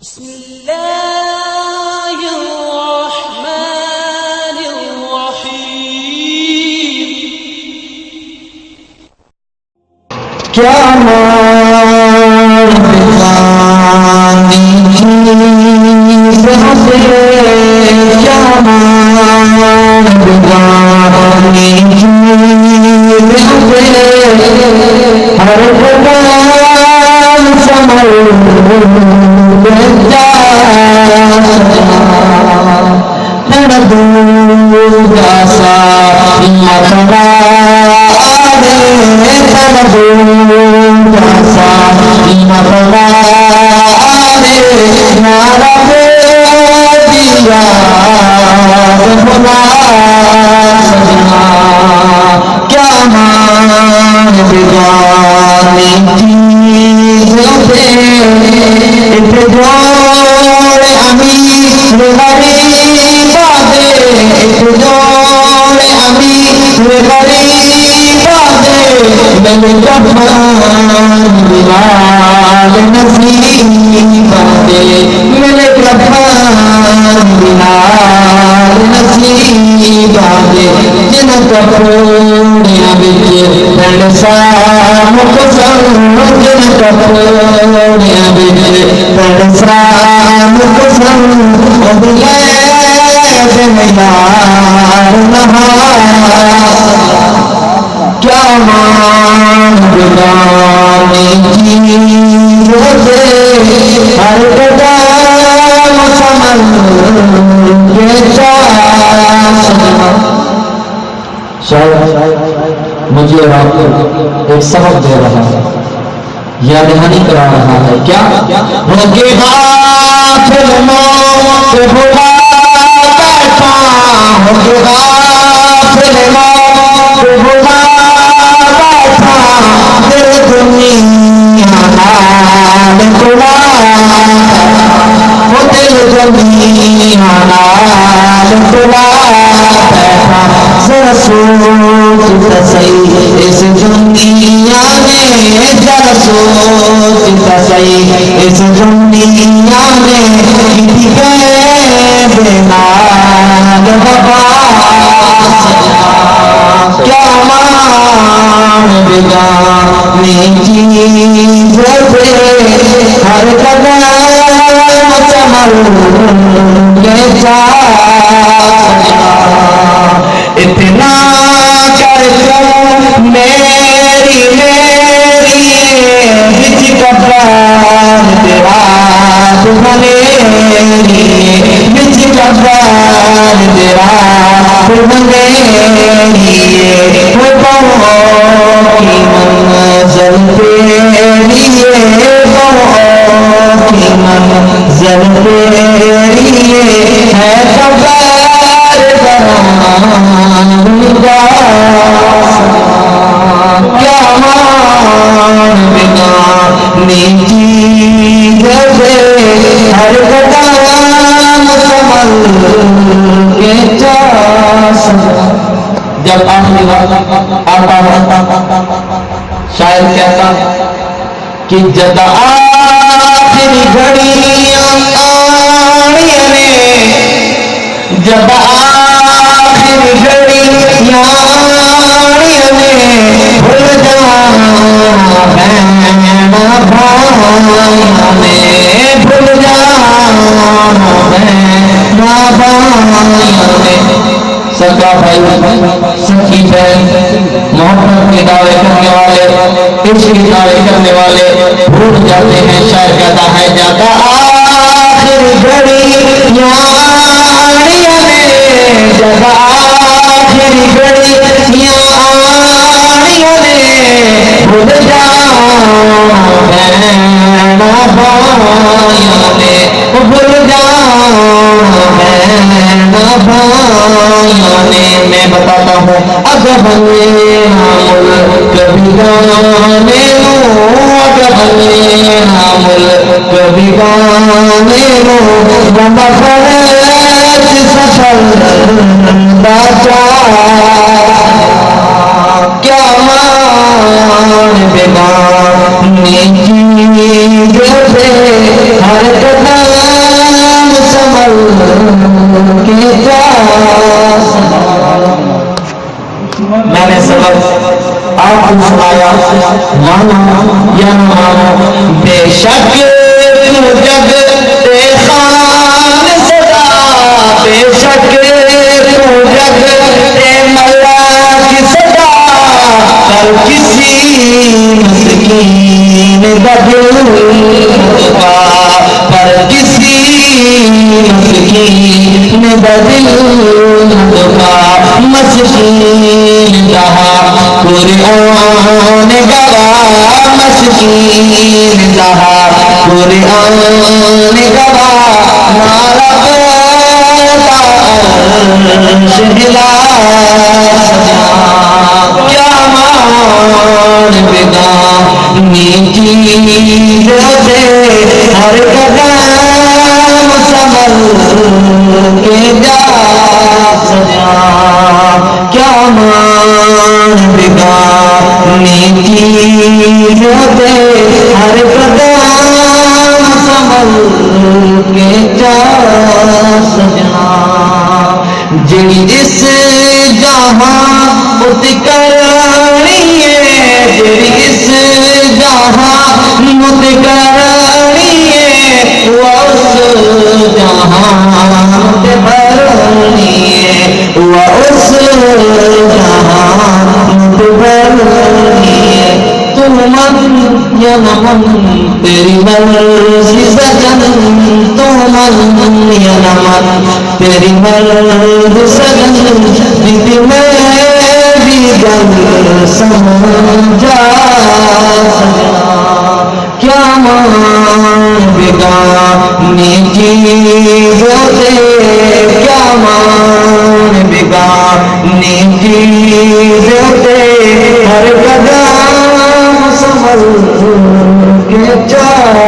بسم الله الرحمن الرحيم کیا مار بخانی سے کیا مار بخانی سے ہر قدم سمر مجھے ایک سبق دے رہا ہے، یاد دہانی کرا رہا ہے. کیا ہوگے غافل موت ہوا بیٹھا، ہوگے غافل موت ہوا بیٹھا، دل دنیا نال تلا، وہ دل دنیا نال تلا بیٹھا. ذرا سوچ صحیح اس دنیا میں، ذرا سوچ صحیح اس دنیا میں، کسی بیناد وفا کیا مان بگانے چیز سے ہر قدم سمر کے اتنا کر میری بچ کپڑا تیرا بنیری، بچ کپڑا تیرا بنیری، وہ پاؤں کی منزل تیری، پاؤں کی منزل تیری ہے. کیا مان بگانے چیز سے ہر قدم سمر کے جا. جب آخری وقت آتا ہے شاعر کہتا کہ جب آخری گھڑیاں آنی نے، جب آخری گھڑیاں آنی نے، بھول جانا بہنا بھائیاں نے، بھول جانا بہنا بھائیاں نے. سگا بھائی سکی بہن محبت کے دعوے کرنے والے، عشق کے دعوے کرنے والے بھول جاتے ہیں. شاعر کہتا ہے جب آخر گھڑیاں آنی نے، جب آخر گھڑیاں آنی نے، بھول جانا بہنا بھائیاں نے، بھول جانا بہنا بھائیاں نے. میں بتاتا ہوں اگر بنے ملک بگانے لوں، اگر بنے ملک بگانے لوں، بندہ فرج سفر باچا. کیا مان بگانے چیز سے ہر قدم کے جا میں نے سبق آپ کو سنایا مانو یا نہ مانو بے شک تو جگ تے خان صدا بے شک تو جگ تے ملا کی صدا کر کسی مسکین بدل کا پر کسی مسکین بدل کا مسکین رہا قرآن گواہ مسکین رہا قرآن گواہ نعرہ عرش ہلا کیا مان بگانی چیزوں سے ہر قدم سنبھل کے جا سجا کیا مان بگانی چیزوں سے ہر قدم سنبھل کے جا سجا جڑی اس جہاں بت کرنی ہے جڑی اس جہاں بت کرنی ہے وہ اس جہاں بت بھرنی ہے وہ اس جہاں بت بھرنی ہے تم من یا نمن تیری مرضی سجن تم من یا نمن تیری مرضی سجن دیدی میں بھی گل سمجھا سجنا کیا مان بگانی چیزوں سے کیا مان بگانی چیزوں سے ہر قدم سنبھل کے چار